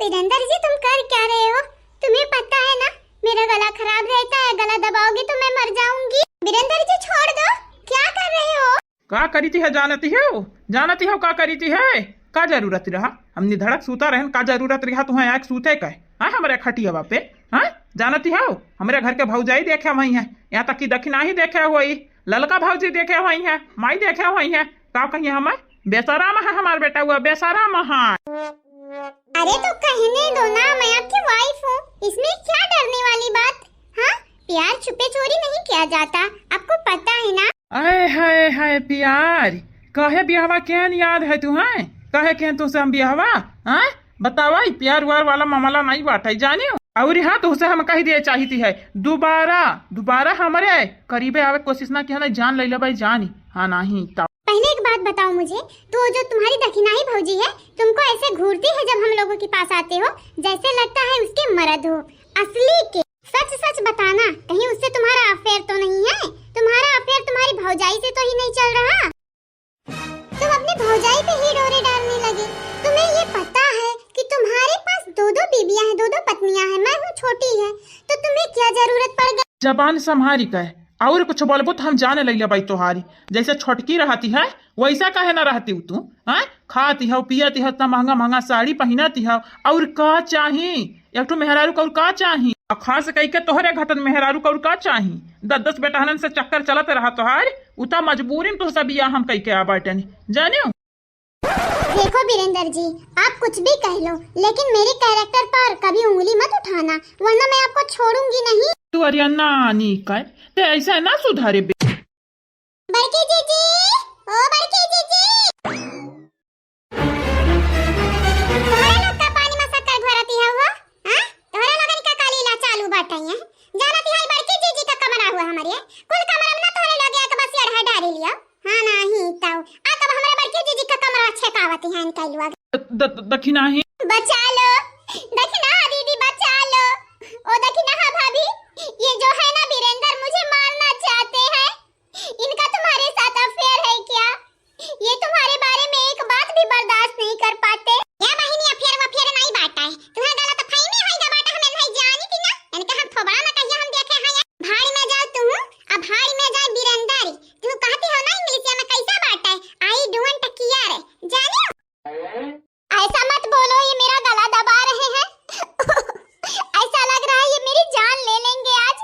वीरेंद्र जी तुम कर क्या रहे हो? तुम्हें पता है ना मेरा गला खराब रहता है, गला दबाओगे तो मैं मर जाऊंगी। वीरेंद्र जी छोड़ दो, क्या कर रहे हो? का करी थी है जानती हो का करी थी है? का जरूरत रहा हमने धड़क सूता रहन, का जरूरत रहा तुम्हें एक सूते का हाँ हमारे खटिया पे हाँ जानती हो हमारे घर के भौजाई देखे वही है, यहाँ तक कि दक्षिणा ही देखे हुई, ललका भौजी देखे हुई है, माई देखे हुई है, का कहिए हमें बेसराम है हमारा बेटा हुआ बेसराम है। अरे तो कहने दो ना, मैं आपकी वाइफ हूँ, इसमें क्या डरने वाली बात? हाँ प्यार छुपे चोरी नहीं किया जाता, आपको पता है ना। अरे हाय हाय प्यार कहे ब्याहवा क्या याद है तुम्हें? कहे के तुमसे हम ब्याहवा हाँ बतावा प्यार व्यार वाला मामला नहीं बाटा जाने और हाँ तुमसे हम कही दिए चाहती है दोबारा हमारे करीबे आवे कोशिश ना किया ना जान ले लो भाई जानी हाँ नहीं तब। पहले एक बात बताओ मुझे, तो जो तुम्हारी दखिनाई भौजी है तुमको ऐसे घूरती है जब हम लोगों के पास आते हो, जैसे लगता है उसके मर्द हो असली के। सच सच बताना, कहीं उससे तुम्हारा अफेयर तो नहीं है? तुम्हारा अफेयर तुम्हारी भौजाई से तो ही नहीं चल रहा? तुम अपनी भौजाई पे ही डोरे डालने लगे। तुम्हें ये पता है कि तुम्हारे पास दो बीबियां हैं, दो पत्नियां हैं, मैं हूँ छोटी है, तो तुम्हें क्या जरूरत पड़ गई? जबान संभारी कहे और कुछ बोलबो तो हम जाने लगे भाई तोहारी जैसे छोटकी रहती है वैसा कहे ना रहती तू हाँ खाती हो पियती हो इतना महंगा महंगा साड़ी पहनाती हो और का चाही एक तो मेहरारू का और का चाही और खास कह के तोहरे घटन मेहरारू का और का चाही 10 बेटहनन से चक्कर चलत रहा तोहार उतना मजबूरी में तो सब या हम कह के आ बैठे जाने। देखो वीरेंद्र जी आप कुछ भी कह लो लेकिन मेरे कैरेक्टर पर कभी उंगली मत उठाना वरना मैं आपको छोड़ूंगी नहीं। तू अरे नानी का ते ऐसा ना सुधारे बड़की जीजी, ओ बड़की जीजी, तोहरा लोग का पानी में शक्कर घोरती है वो हां? तोहरा लोगन का कालीला चालू बाटई है, जानती है बड़की जीजी का कमरा हुआ हमारे कुल कमरा में ना तोहरे लोग एक बस अढ़ा डाली लिया हां नहीं तो आ कब हमारे बड़की जीजी का कमरा अच्छे कावती है निकलवा दखिना ही बचा लो, दखिना दीदी बचा लो, ओ दखिना भाभी ये जो है ना वीरेंद्र मुझे मारना चाहते हैं, इनका तुम्हारे साथ अफेयर है क्या? ये तुम्हारे बारे में एक बात भी बर्दाश्त नहीं कर पाते। या बहिनी अफेयर नहीं बाटा है, तुम्हारा गलत फहमी है बाटा हमें नहीं जानी थी ना, यानी कि हम थोबड़ा ना कहिए हम देखे हैं भाड़ी में जाओ तुम अब भाड़ी में जाए वीरेंद्र तुम कहती हो ना इंग्लिश में कैसा बाटा है आई डोंट केयर जाने। ऐसा मत बोलो, ये मेरा गला दबा रहे हैं ऐसा लग रहा है ये मेरी जान ले लेंगे आज।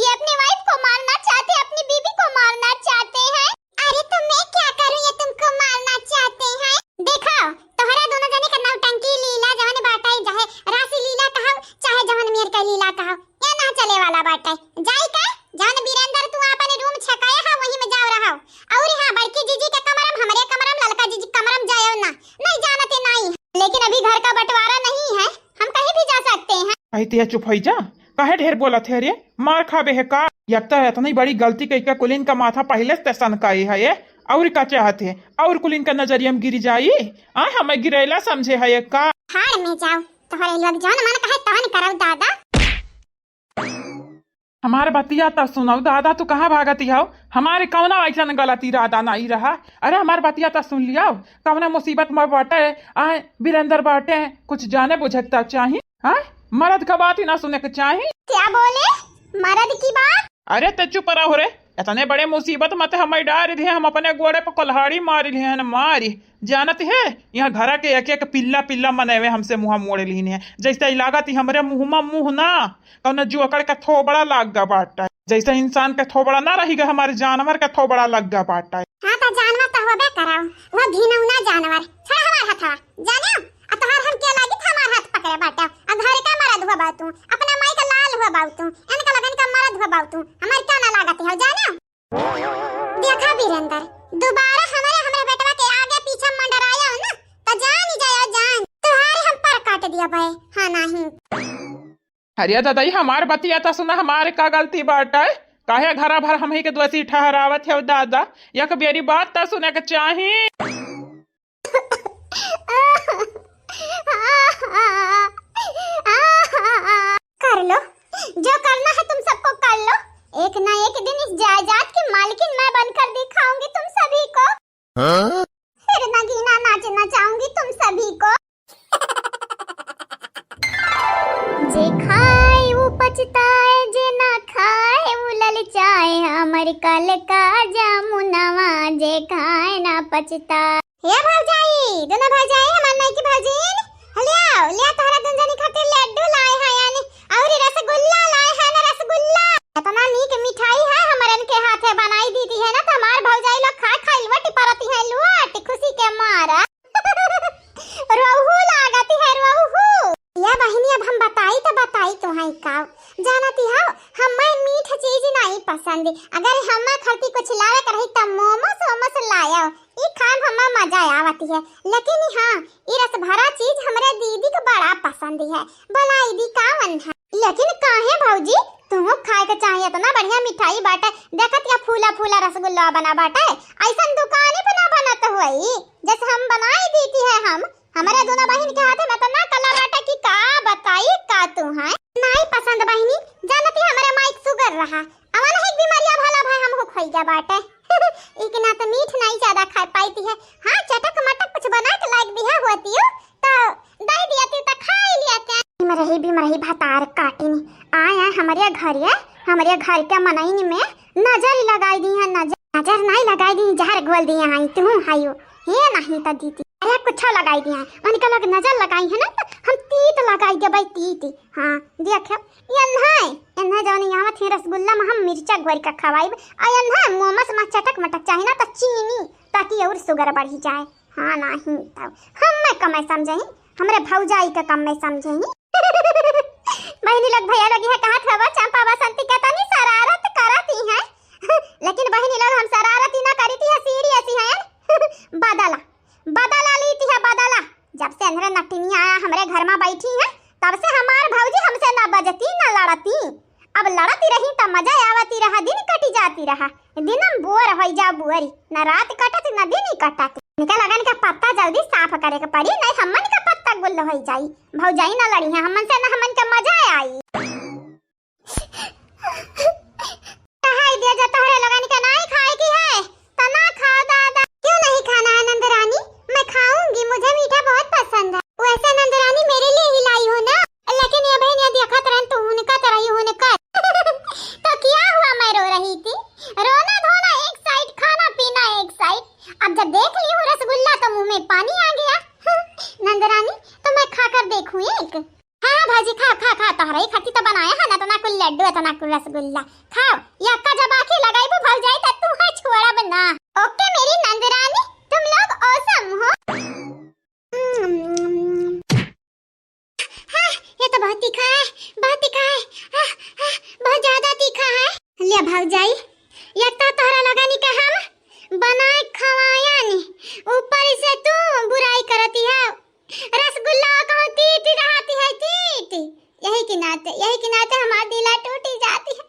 ये अपनी वाइफ को मारना चाहते, अपनी बीबी को मारना चाहते हैं। अरे तो मैं क्या करूं, ये तुमको मारना चाहते हैं? देखो तोहरा दोनों जने का नौटंकी लीला जवन बाटाई चाहे राशि लीला कहो चाहे जवन मेर का लीला कहो ये ना चले वाला बाटाई जाई का जवन वीरेंद्र तू अपने रूम छकाया है वहीं में जाओ रहो और हां बड़की जीजी के कमरम हमरे कमरम ललका जीजी कमरम जाओ ना नहीं जानते नहीं, लेकिन अभी घर का बंटवारा नहीं है हम कहीं भी जा सकते हैं। कहती है चुप हो जा कहे ढेर बोला थे रे मार खाबे है का यकता है इतनी बड़ी गलती कई का कुलीन का माथा पहले से सन का है ये और का चाहते हैं और कुलीन का नजरिया में गिरी जाई आ हमें गिरेला समझे है का हाड़ में जाओ तोहरे लोग जौन मन कहे तवन करौ दादा। हमारे बतिया तो सुनाओ दादा तू कहाँ भागती हो हमारे कौना ऐसा गलती इरादा नहीं रहा अरे हमारे बतिया तो सुन लिया कौना मुसीबत में बाटे आए वीरेंद्र बाटे कुछ जाने बुझता चाहिए हाँ मर्द का बात ही ना सुने के चाहिए। क्या बोले मर्द की बात? अरे ते चुप रहो रे इतने बड़े मुसीबत मत हमें डाल दिए हम अपने गोड़े पर कुल्हाड़ी मारी लिए मारी जानत है यहाँ घर के एक एक पिल्ला मनेवे हमसे मुँह मोड़े लीने है जैसे लागत ही हमरे मुँह में मुँह ना कौन जुअकड़ का थोबड़ा लग गा बाटा जैसे इंसान का थोबड़ा ना रहेगा हमारे जानवर का थोबड़ा लग गा बाटा। हाँ तो जानवर तो होबे कराओ वो घिनौना जानवर छोड़ हमार हथवा जानो आ तोहार हम क्या लागी था हमार हाथ पकड़े बाटा आ घर का मरद हुआ बातू अपना माई का लाल हुआ बातू इनका लगन का मरद हुआ बातू हमार क्या ना लागत है जानो। देखा वीरेंद्र दोबारा हमारे बेटवा के आगे पीछे मंडराया हो ना तो जान ही जाया जान तुम्हारे हम पर काट दिया भाई हाँ नहीं। अरे दादा हमार बतिया तो सुना हमारे का गलती बाटा है काहे घरा भर हम ही के दोषी ठहरावत है दादा एक बेरी बात तो सुने के चाहिए। कर लो जो करना है तुम सबको कर लो, एक ना एक दिन इस जायदाद की मालकिन मैं बनकर दिखाऊंगी तुम सभी को। फिर नगीना नाचना चाहूंगी तुम सभी को। पचता। हे भौजाई, दोनों भौजाई हमार नहीं की भौजीन, लिया लिया तोहरा दुंजनी खातिर लड्डू लाए हैं यानी और रसगुल्ला लाए हैं ना रसगुल्ला। इतना नीक मिठाई है हमारन के हाथे बनाई दीदी है ना तो हमार भौजाई लोग खा खा लवटी परती है लुआट खुशी के मारा। रोहू लागती है रोहू। या बहनी अब हम बताई तो है का जानती हो हमें मीठ चीज नहीं पसंद। अगर हम खरती कुछ लावे करही त मोमोस लाया ई खान हमें मजा आवती है लेकिन हां ई रस भरा चीज हमरे दीदी को बड़ा पसंद है। भलाई दी कावन है लेकिन काहे भौजी तुम खाए के चाहिए इतना बढ़िया मिठाई बाटे देखत या फूला फूला रसगुल्ला बना बाटे ऐसन दुकान पे ना बनत हुई जैसे हम बनाई देती है। हम हमारे दोनों बहन के हाथे में तो ना कला बाटे की का बताई का तू है नहीं पसंद बहनी जानती हमारे माइक सुगर रहा अवन है बीमारियां भला भाई हमको खोई जा बाटे। एक ना तो मीठ नहीं ज्यादा खा पाती है। हां चटक मटक कुछ बना के लायक भी है होती हो तो दे दिया तो खा लिया क्या बीमरही भातार काटिनी आया हमारे घर के मनाइन में नजर लगाई दी है। नजर नहीं लगाई दी जहर घोल दिए हैं तू हायो हे नहीं त दीदी अरे कुछ लगाई दिया है उनका लोग नजर लगाई है ना तो हम तीत लगाई दे भाई तीत। हां देखो एन्हा जाने यहाँ थे रसगुल्ला में हम मिर्चा घोर का खवाई एन्हा मोमस में चटक मटक चाहिए ना तो चीनी ताकि और शुगर बढ़ी जाए। हां नहीं तब हम मैं कम समझे हमरे भौजाई का कम में समझे। बहनी लोग भैया लगी है कहा था चंपा बसंती कहता नहीं शरारत कराती है लेकिन बहनी लोग हम शरारत ही ना करी थी सीरियस है। बदला ली थी बदला जब से अंधरे नटिनिया हमरे घर में बैठी है तब से हमार भौजी हमसे ना बजती ना लड़ती। अब लड़ती रही तो मजा आवती रहा दिन कटी जाती रहा दिन हम बोर हो जा बुअरी ना रात कटत ना दिन ही कटत। निकल लगन का पत्ता जल्दी साफ करे के पड़ी नहीं हमन का पत्ता गुल हो जाई भौजाई ना लड़ी है हमन से ना हमन का मजा आई। कहाई दिया जा तोहरे लगन का नहीं खाए की है तो ना खाओ दादा। क्यों नहीं खाना है नंदरानी मैं खाऊंगी मुझे मीठा बहुत पसंद है। वैसे नंदरानी मेरे लिए ही लाई हो ना लेकिन ये बहन ये देखा तरह तू उनका तरह ही होने का तो क्या हुआ मैं रो रही थी रोना धोना एक साइड खाना पीना एक साइड। अब जब देख ली हूँ रसगुल्ला तो मुंह में पानी आ गया। नंदरानी तो मैं खाकर देखूं एक। हाँ भाजी खा खा खा तोहरा ही खाती तो बनाया है ना तो ना कुल लड्डू तो ना कुल रसगुल्ला खाओ या का जब आके लगाई वो भल जाए तो तू है छोड़ा बना। ओके मेरी नंदरानी तुम लोग औसम हो। हाँ ये तो बहुत तीखा है बहुत ज्यादा तीखा है। लिया भौजाई या तो तोहरा लगानी का हम बनाए खवाया नहीं ऊपर से तू बुराई करती है। रसगुल्ला कहूं तीत रहती है तीत यही के नाते हमार दिला टूटी जाती है।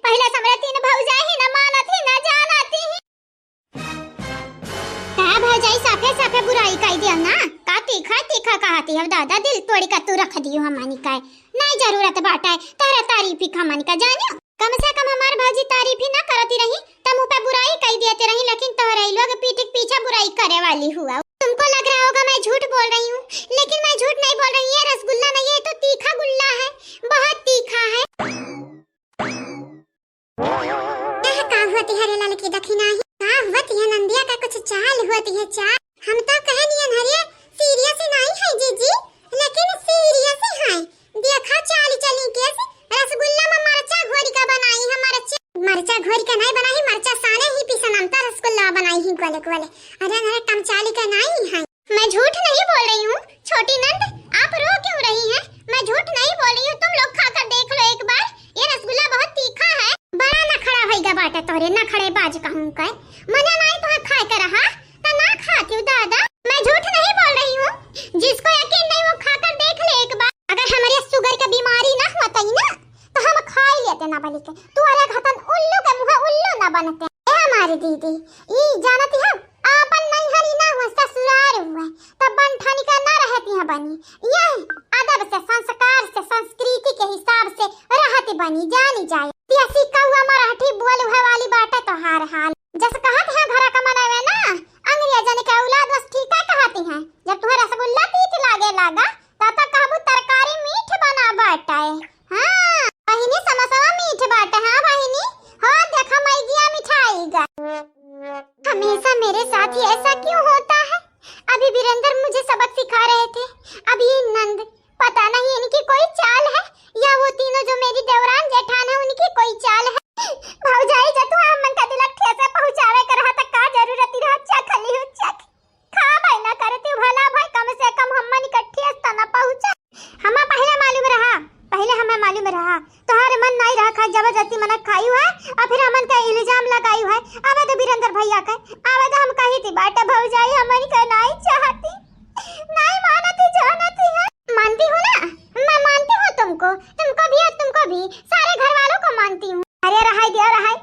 पहले समरे तीन भौजाई ही न मानत ही न जानती ही का भौजाई साफे बुराई कह दिया ना का तीखा कहती है दादा दिल तोड़ी का तू रख दियो हमनी का नहीं जरूरत बाटा तारा तारीफ ही हमनी का जानियो कम से कम हमार भौजी तारीफ ही ना करती रही तब मुंह पे बुराई कह देते रही लेकिन तोहरा लोग पीठ पीछे बुराई करे वाली हुआ। तुमको लग रहा होगा मैं झूठ बोल रही हूँ लेकिन मैं झूठ नहीं बोल रही। ये रसगुल्ला नहीं है तो तीखा गुल्ला है बहुत तीखा है। कहाँ होती है लाल की दक्षिणा ही कहाँ होती है नंदिया का कुछ चाल होती है चाल हम तो कहे नहीं हरिया सीरियस नहीं है जीजी लेकिन सीरियस है देखा चाल चली कैसे रसगुल्ला में मरचा घोरी का बनाई है मरचा घोरी का नहीं बनाई मरचा साने ही पिसनमता रसगुल्ला बनाई ही गोले अरे कम चाली का नहीं है। मैं झूठ नहीं बोल रही हूँ छोटी नंद आप रो क्यों रही हैं मैं झूठ नहीं बोल रही हूँ तुम लोग खाकर देख लो एक बार ये रसगुल्ला बहुत तीखा है। बड़ा न खड़ा होएगा बाटा तोरे न खड़े बाज कहूँ का मना नहीं तो खाए कर रहा तो ना खाती हूँ दादा मैं झूठ नहीं बोल रही हूँ जिसको यकीन नहीं वो खाकर देख ले एक बार। अगर हमारे शुगर का बीमारी ना होता ही ना तो हम खा लेते ना बल्कि तू अलग हतन उल्लू के मुंह उल्लू ना बनते हमारी दीदी ई जानती है आपन नहीं हरी ना हो ससुराल हुए तब बनठानी का ना रहती है बनी यही अदब से संस्कार से संस्कृति के हिसाब से रहती बनी जानी जाए। देसी कौवा मराठी बोल हुए वाली बात है तो हार हाल जैसे कहते हैं घर का मनावे ना अंग्रेजन के औलाद बस ठीक है कहती हैं जब तुम्हें रसगुल्ला तीत लागा तब तक कहबू तरकारी मीठ बना बाटाए। हाँ बहिनी समोसा मीठ बाटा हाँ बहिनी हाँ देखा मैं गया मिठाई गा हमेशा मेरे साथ ही ऐसा क्यों वीरेंद्र मुझे सबक सिखा रहे थे। अब ये नंद, पता नहीं इनकी कोई चाल है या वो तीनों जो मेरी देवरान जेठान है उनकी कोई चाल है। भौजाई जब तू हमन का दिलक ठेसा पहुंचावे कर रहा त का जरूरत रहा चख ली हो चख। खा भाई ना करती भला भाई, कम से कम हमन इकट्ठे तना पहुंचा। हमें पहले मालूम रहा, पहले हमें मालूम रहा तोहार मन नहीं रहा खा जबरदस्ती मन खाई है और फिर हमन का इल्जाम लगाई है। आवे तो वीरेंद्र भैया का आवे तो हम कही थी बाटे भौजाई हमन का नहीं चाहती, नहीं मानती जानती है। मानती हूँ ना, मैं मानती हूँ तुमको, तुमको भी और तुमको भी, सारे घर वालों को मानती हूँ। अरे रहाई दिया रहाई,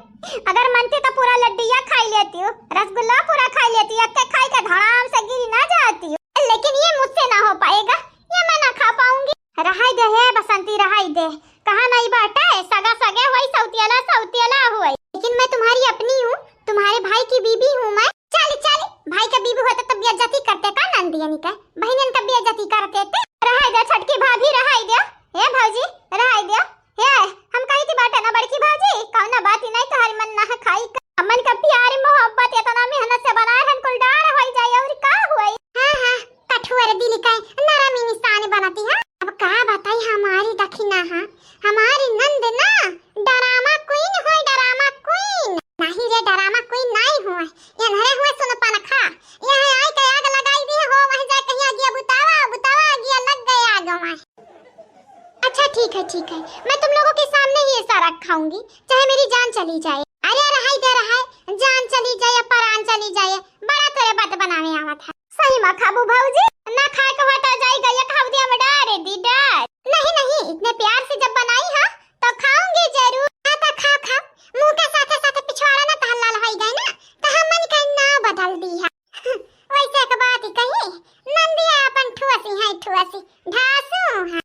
अगर मानती तो पूरा लड्डूया खाई लेती हूँ, रसगुल्ला पूरा खाई लेती हूँ, के खाई के धड़ाम से गिरी ना जाती हूँ। लेकिन ये मुझसे ना हो पाएगा, ये मैं ना खा पाऊंगी। रहाई दे है बसंती, रहाई दे, कहा नहीं बाटा है सगा सगे वही सौतियाला हुआ। लेकिन मैं तुम्हारी अपनी हूँ, तुम्हारे भाई की बीबी हूँ मैं। चल चल, भाई का बीबी होता तो बेइज्जती करते का नंदियन का, बहनन का बेइज्जती करते थे। रहाई दे छटकी भाभी, रहाई दे हे भौजी, रहाई दे हे। हम कही थी बाटा ना बड़की भाजी, कौन बात ही नहीं तो हर मन ना खाई अमन का प्यार मोहब्बत इतना मेहनत से बनाए हैं कुल डार हो जाए और का हुई। हां हां, कठुआ दिल का नरम इंसान बनाती है। अब का बताई हमारी दखिना, हां हमारी नंद ना डरामा क्वीन हो, डरामा क्वीन नहीं रे, डरामा क्वीन नहीं हो। ये नरे हुए सुन पाना खा, यहां आई के आग लगाई दी हो, वहां जा कहीं गया बुतावा गया लग गया आग में। अच्छा ठीक है, मैं तुम लोगों के सामने ही ये सारा खाऊंगी चाहे मेरी जान चली जाए। अरे रहाई दे रहा है, जान चली जाए या परान चली जाए, बड़ा तेरे बात बनावे आवा था। सही में खाबू भौजी, ना खाए को हटा जाई गया खाव दिया में डारे दी डार। नहीं इतने प्यार से जब बनाई हां तो खाऊंगी जरूर। हां तो खा मुंह के साथे पिछवाड़ा ना तहल लाल होई गए ना, तो हमन का ना बदल दी है। वैसे एक बात ही कही, नंदिया अपन ठुआसी है, ठुआसी ढासू है।